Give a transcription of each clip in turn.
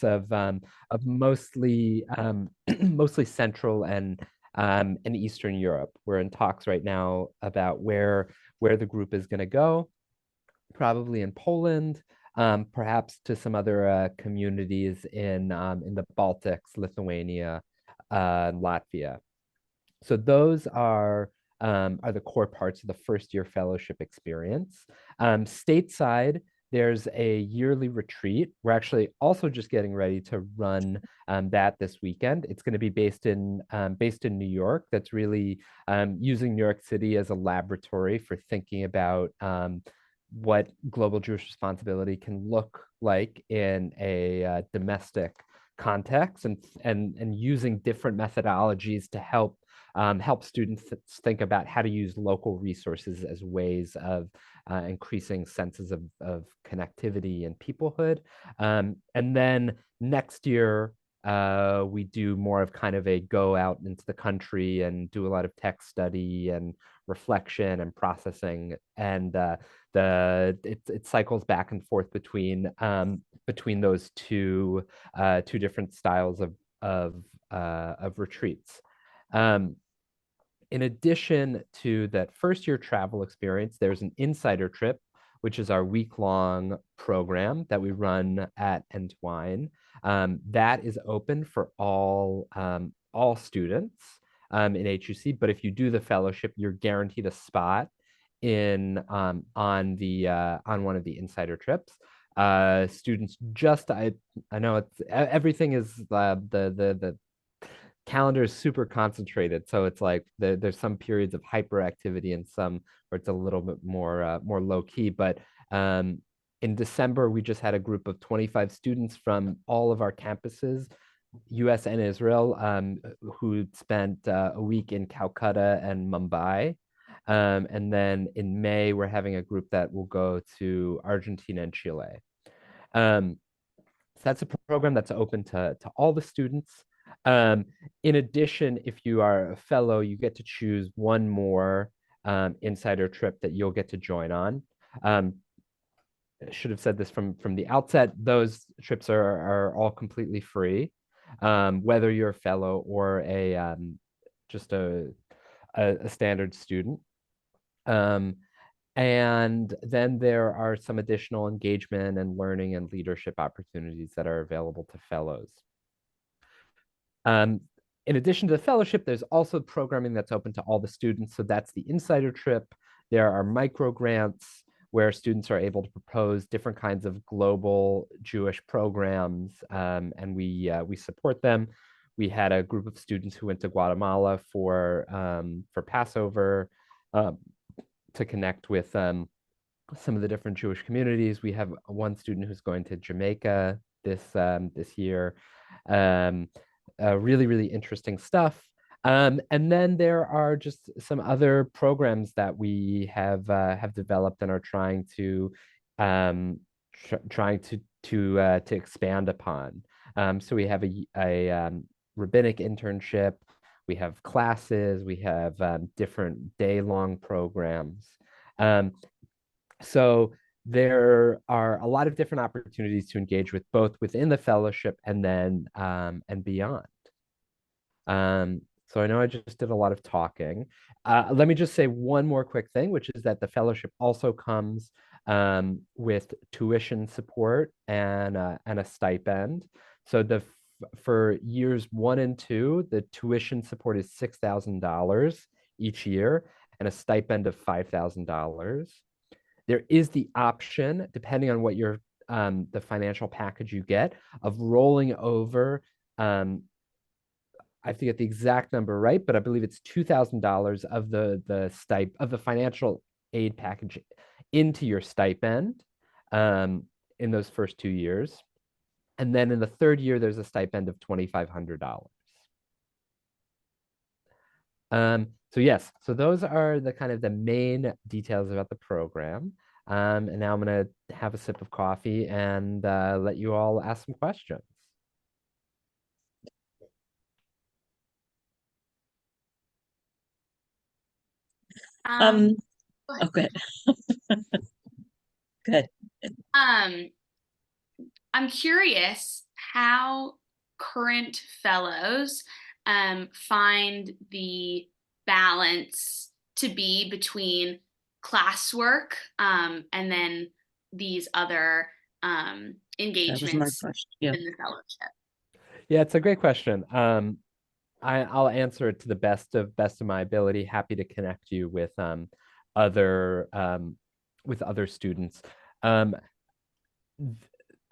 of mostly mostly Central and Eastern Europe. We're in talks right now about where the group is going to go, probably in Poland, perhaps to some other communities in the Baltics, Lithuania, Latvia. So those are the core parts of the first year fellowship experience. Stateside, there's a yearly retreat. We're actually also just getting ready to run that this weekend. It's going to be based in New York. That's really using New York City as a laboratory for thinking about what global Jewish responsibility can look like in a domestic context, and using different methodologies to help students think about how to use local resources as ways of increasing senses of connectivity and peoplehood. And then next year, we do more of kind of a go out into the country and do a lot of text study and reflection and processing. And it cycles back and forth between those two different styles of retreats. In addition to that first year travel experience, there's an insider trip, which is our week-long program that we run at Entwine. That is open for all students in HUC, but if you do the fellowship, you're guaranteed a spot in on one of the insider trips. Students just I know it's everything is the calendar is super concentrated, so it's like there's some periods of hyperactivity and some where it's a little bit more low key. But in December, we just had a group of 25 students from all of our campuses, US and Israel, who spent a week in Calcutta and Mumbai. And then in May, we're having a group that will go to Argentina and Chile. So that's a program that's open to all the students. In addition, if you are a fellow, you get to choose one more insider trip that you'll get to join on. I should have said this from the outset. Those trips are all completely free, whether you're a fellow or just a standard student. And then there are some additional engagement and learning and leadership opportunities that are available to fellows. In addition to the fellowship, there's also programming that's open to all the students. So that's the insider trip. There are micro grants where students are able to propose different kinds of global Jewish programs, and we support them. We had a group of students who went to Guatemala for Passover to connect with some of the different Jewish communities. We have one student who's going to Jamaica this year. Really, really interesting stuff. And then there are just some other programs that we have developed and are trying to expand upon. So we have a rabbinic internship, we have classes, we have different day-long programs. So there are a lot of different opportunities to engage with both within the fellowship and then and beyond. So I know I just did a lot of talking. Let me just say one more quick thing, which is that the fellowship also comes with tuition support and a stipend. So for years 1 and 2, the tuition support is $6,000 each year and a stipend of $5,000. There is the option, depending on what your the financial package you get, of rolling over. I have to get the exact number right, but I believe it's $2,000 of the financial aid package into your stipend in those first 2 years. And then in the third year, there's a stipend of $2,500. So yes, so those are the kind of the main details about the program. And now I'm going to have a sip of coffee and let you all ask some questions. Oh, good. Good. I'm curious how current fellows find the balance to be between classwork and then these other That was my engagements question. Yeah. in the fellowship. Yeah, it's a great question. I'll answer it to the best of my ability. Happy to connect you other with other students. Um,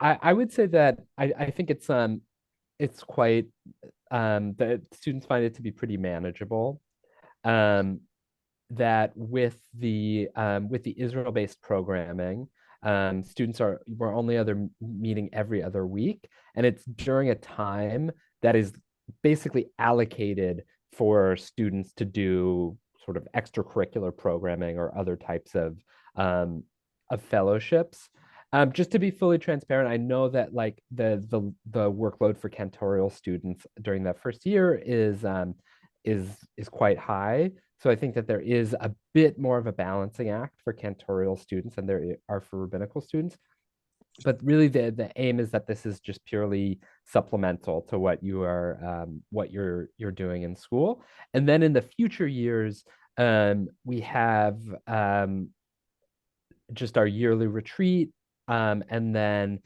I would say that I think it's quite the students find it to be pretty manageable. Um, that with the Israel-based programming, students we're only other meeting every other week, and it's during a time that is basically allocated for students to do sort of extracurricular programming or other types of fellowships. Just to be fully transparent, I know that like the workload for cantorial students during that first year is quite high. So I think that there is a bit more of a balancing act for cantorial students than there are for rabbinical students. But really, the aim is that this is just purely supplemental to what you're doing in school. And then in the future years, we have just our yearly retreat, and then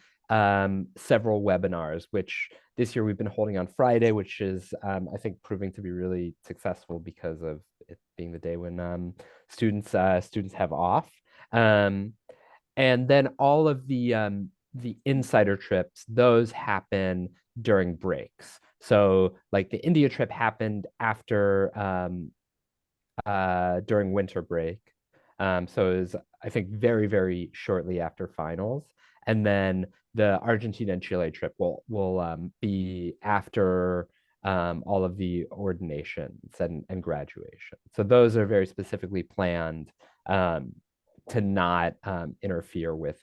several webinars, which this year we've been holding on Friday, which is I think proving to be really successful because of it being the day when students have off. Um, and then all of the insider trips, those happen during breaks. So like the India trip happened after during winter break. So it was, I think, very, very shortly after finals. And then the Argentina and Chile trip will be after all of the ordinations and graduation. So those are very specifically planned to not interfere with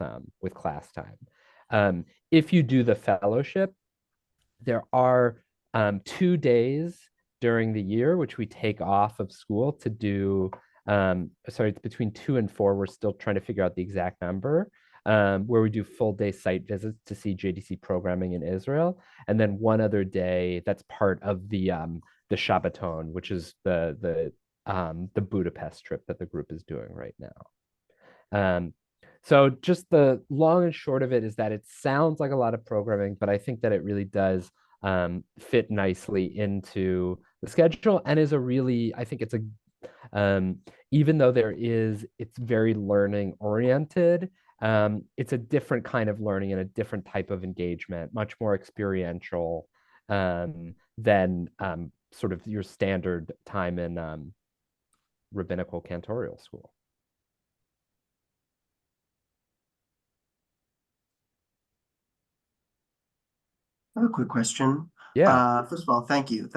class time. If you do the fellowship, there are 2 days during the year which we take off of school to do. Sorry, it's between 2 and 4. We're still trying to figure out the exact number. Where we do full day site visits to see JDC programming in Israel, and then one other day that's part of the Shabbaton, which is the Budapest trip that the group is doing right now. So just the long and short of it is that it sounds like a lot of programming, but I think that it really does fit nicely into the schedule and is a really, I think it's even though it's very learning oriented, it's a different kind of learning and a different type of engagement, much more experiential than sort of your standard time in rabbinical cantorial school. I have a quick question. Yeah. First of all, thank you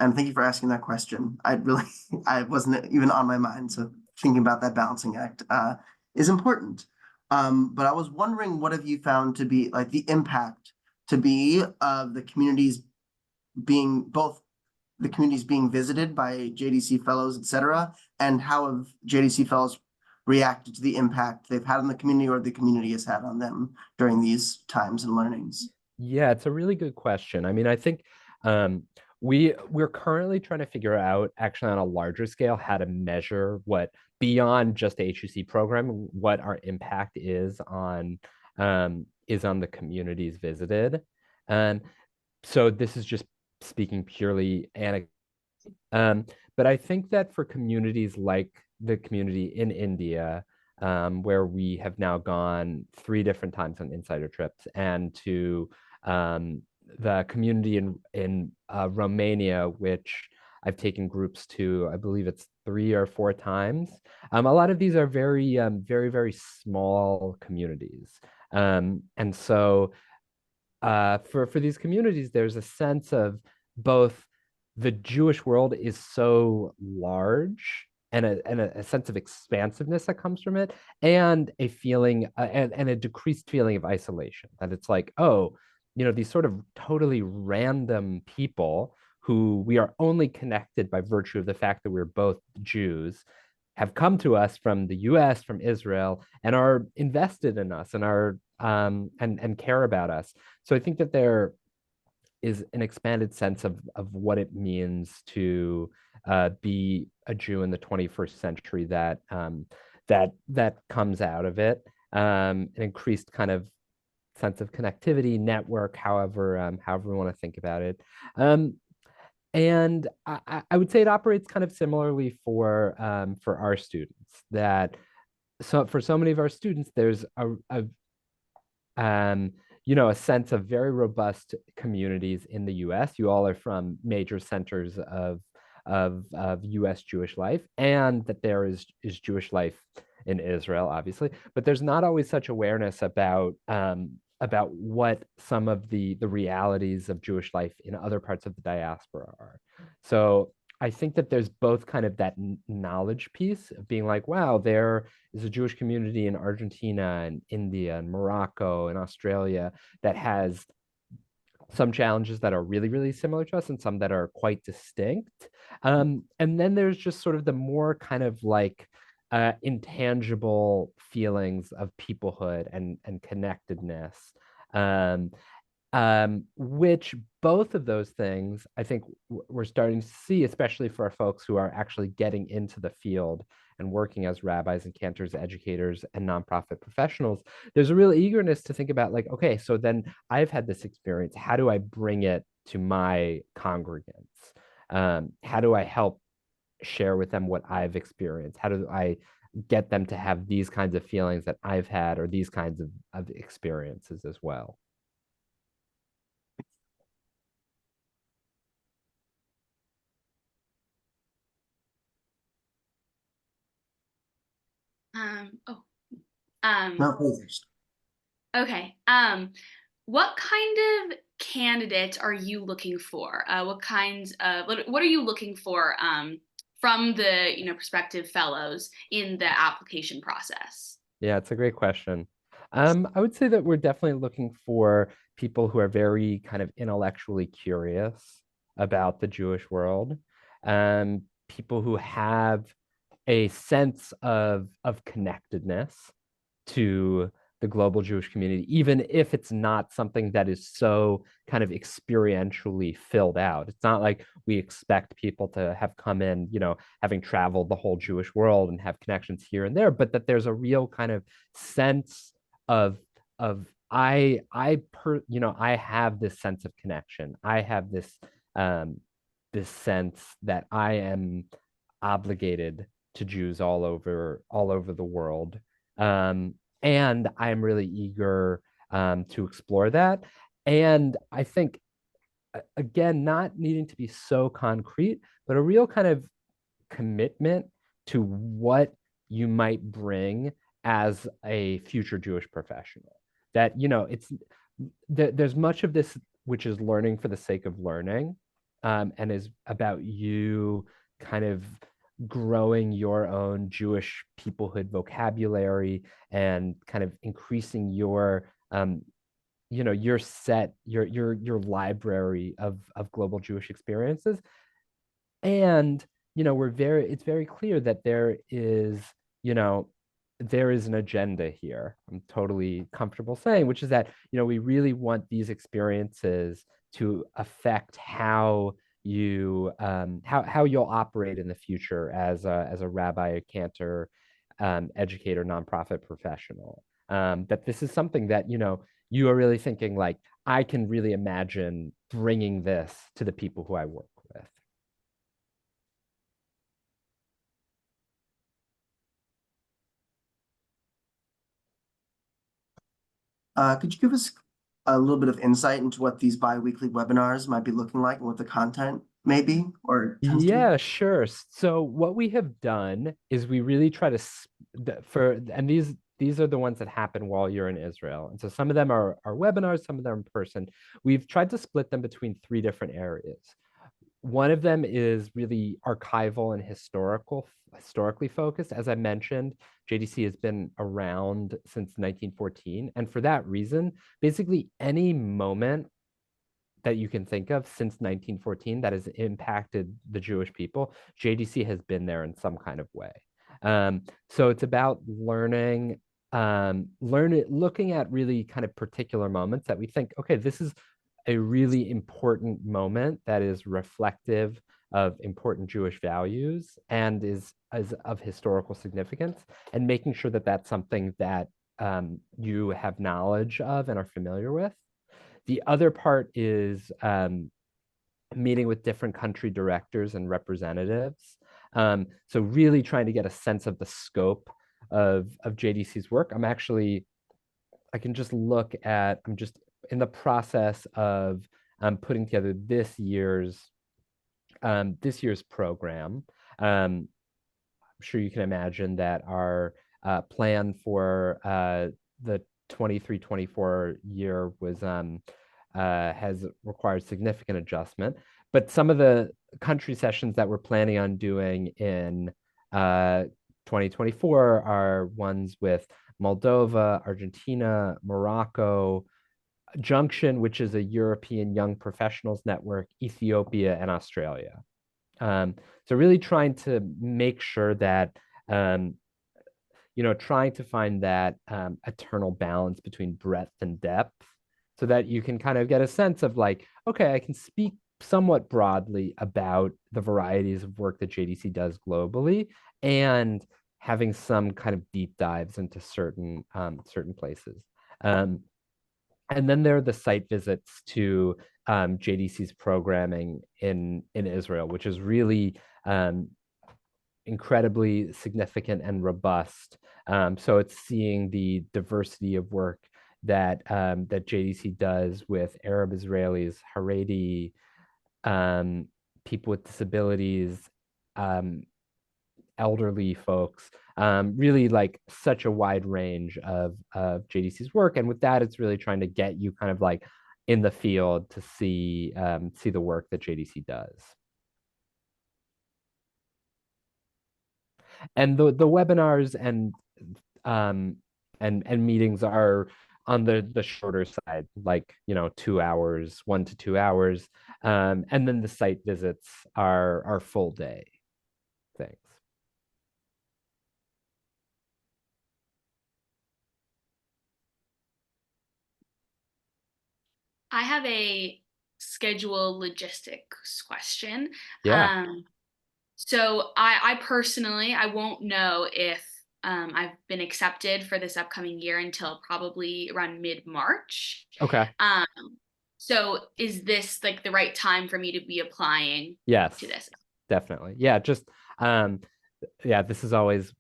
and thank you for asking that question. I wasn't even on my mind, so thinking about that balancing act is important. But I was wondering, what have you found to be like the impact to be of the communities being visited by JDC fellows, etc., and how have JDC fellows reacted to the impact they've had on the community or the community has had on them during these times and learnings? Yeah, it's a really good question. I mean, I think we're currently trying to figure out actually on a larger scale how to measure what beyond just the HUC program, what our impact is on the communities visited. Um, so this is just speaking purely anecdotal. But I think that for communities like the community in India, where we have now gone 3 different times on insider trips, and to the community in Romania, which I've taken groups to, I believe it's 3 or 4 times. A lot of these are very, very small communities. And so for these communities, there's a sense of both the Jewish world is so large and a sense of expansiveness that comes from it, and a feeling and a decreased feeling of isolation. That it's like, oh, these sort of totally random people who we are only connected by virtue of the fact that we're both Jews have come to us from the US, from Israel, and are invested in us and are and care about us. So I think that is an expanded sense of what it means to be a Jew in the 21st century that comes out of it. An increased kind of sense of connectivity, network, however we want to think about it. And I would say it operates kind of similarly for our students. That so for so many of our students, there's a a sense of very robust communities in the U.S. You all are from major centers of U.S. Jewish life, and that there is Jewish life in Israel, obviously. But there's not always such awareness about what some of the realities of Jewish life in other parts of the diaspora are. So I think that there's both kind of that knowledge piece of being like, wow, there is a Jewish community in Argentina and India and Morocco and Australia that has some challenges that are really, really similar to us and some that are quite distinct. And then there's just sort of the more kind of like intangible feelings of peoplehood and connectedness. Which both of those things, I think we're starting to see, especially for our folks who are actually getting into the field and working as rabbis and cantors, educators, and nonprofit professionals. There's a real eagerness to think about like, okay, so then I've had this experience. How do I bring it to my congregants? How do I help share with them what I've experienced? How do I get them to have these kinds of feelings that I've had or these kinds of experiences as well? Oh, No, please. okay. What kind of candidates are you looking for? What are you looking for from the prospective fellows in the application process? Yeah, it's a great question. I would say that we're definitely looking for people who are very kind of intellectually curious about the Jewish world, people who have a sense of connectedness to the global Jewish community, even if it's not something that is so kind of experientially filled out. It's not like we expect people to have come in, having traveled the whole Jewish world and have connections here and there, but that there's a real kind of sense of I have this sense of connection. I have this sense that I am obligated to Jews all over the world. And I'm really eager to explore that. And I think, again, not needing to be so concrete, but a real kind of commitment to what you might bring as a future Jewish professional. That, there's much of this which is learning for the sake of learning, and is about you kind of growing your own Jewish peoplehood vocabulary and kind of increasing your your library of global Jewish experiences. And it's very clear that there is an agenda here. I'm totally comfortable saying, which is that we really want these experiences to affect how you'll operate in the future as a rabbi, a cantor, educator, nonprofit professional. That this is something that you are really thinking like, I can really imagine bringing this to the people who I work with. Could you give us a little bit of insight into what these bi-weekly webinars might be looking like and what the content may be or tends to be? Yeah, sure. So what we have done is we really try to and these are the ones that happen while you're in Israel. And so some of them are webinars, some of them are in person. We've tried to split them between three different areas. One of them is really archival and historically focused. As I mentioned, JDC has been around since 1914. And for that reason, basically any moment that you can think of since 1914 that has impacted the Jewish people, JDC has been there in some kind of way. So it's about looking at really kind of particular moments that we think, okay, this is a really important moment that is reflective of important Jewish values and is of historical significance, and making sure that that's something that you have knowledge of and are familiar with. The other part is meeting with different country directors and representatives. So really trying to get a sense of the scope of JDC's work. I can just look at, I'm just in the process of putting together this year's program. I'm sure you can imagine that our plan for the 23-24 year was has required significant adjustment. But some of the country sessions that we're planning on doing in 2024 are ones with Moldova, Argentina, Morocco, Junction, which is a European young professionals network, Ethiopia, and Australia. So really trying to make sure that trying to find that eternal balance between breadth and depth, so that you can kind of get a sense of like, okay, I can speak somewhat broadly about the varieties of work that JDC does globally, and having some kind of deep dives into certain places. And then there are the site visits to JDC's programming in Israel, which is really incredibly significant and robust. So it's seeing the diversity of work that JDC does with Arab Israelis, Haredi, people with disabilities, elderly folks, really like such a wide range of JDC's work. And with that, it's really trying to get you kind of like in the field to see the work that JDC does. And the webinars and meetings are on the shorter side, like 2 hours, 1 to 2 hours, and then the site visits are full day things. I have a schedule logistics question. Yeah. So I personally, I won't know if I've been accepted for this upcoming year until probably around mid-March. Okay. So is this like the right time for me to be applying Yes, to this? definitely. Yeah, just yeah, this is always,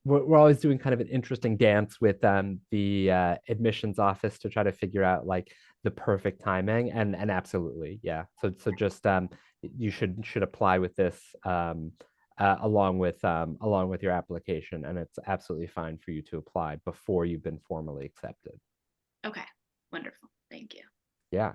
we're always doing kind of an interesting dance with the admissions office to try to figure out like the perfect timing, and absolutely, yeah. So just you should apply with this along with your application, and it's absolutely fine for you to apply before you've been formally accepted. Okay, wonderful. Thank you. Yeah.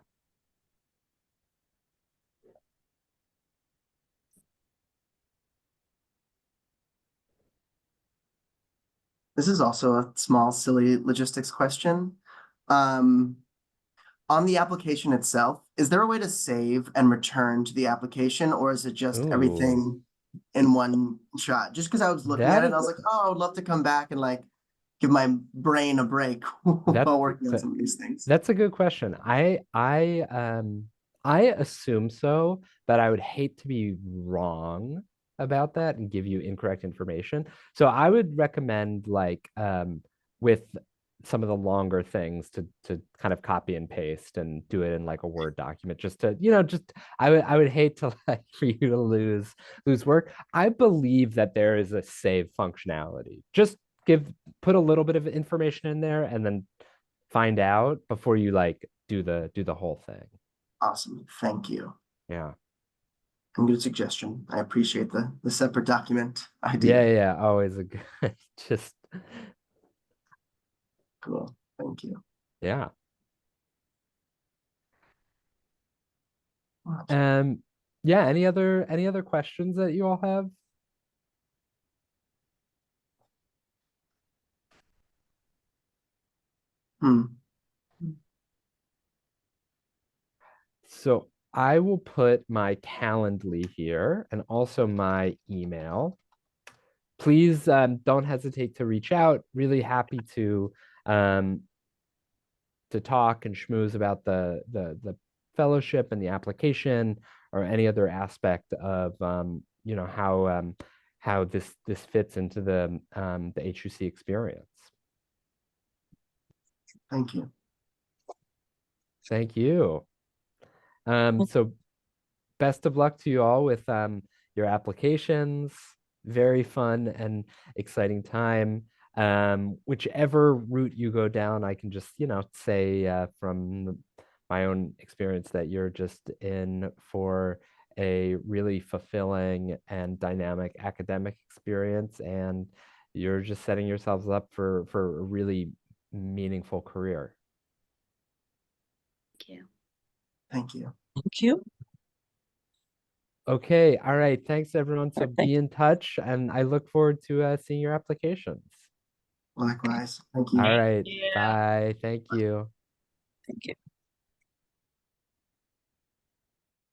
This is also a small, silly logistics question. On the application itself, is there a way to save and return to the application, or is it just Ooh. everything in one shot? Just because I was looking at it, and I was like, oh, I would love to come back and like give my brain a break while working on some of these things. That's a good question. I assume so, but I would hate to be wrong about that and give you incorrect information. So I would recommend like with some of the longer things to kind of copy and paste and do it in like a Word document, just to, I would hate to like for you to lose work. I believe that there is a save functionality. Just put a little bit of information in there and then find out before you like do the whole thing. Awesome. Thank you. Yeah. And good suggestion. I appreciate the separate document idea. Yeah. Always a good just Cool. Thank you. yeah. Yeah, any other questions that you all have? So I will put my Calendly here and also my email. Please don't hesitate to reach out. Really happy to talk and schmooze about the fellowship and the application, or any other aspect of you know, how this fits into the HUC experience. Thank you. Thank you. So best of luck to you all with your applications. Very fun and exciting time. Whichever route you go down, I can just, you know, say from my own experience that you're just in for a really fulfilling and dynamic academic experience, and you're just setting yourselves up for a really meaningful career. Thank you. Thank you. Thank you. Okay, all right. Thanks, everyone. So Thank be in touch, and I look forward to seeing your applications. Likewise. Thank you. All right. you. Bye. Thank you. Thank you.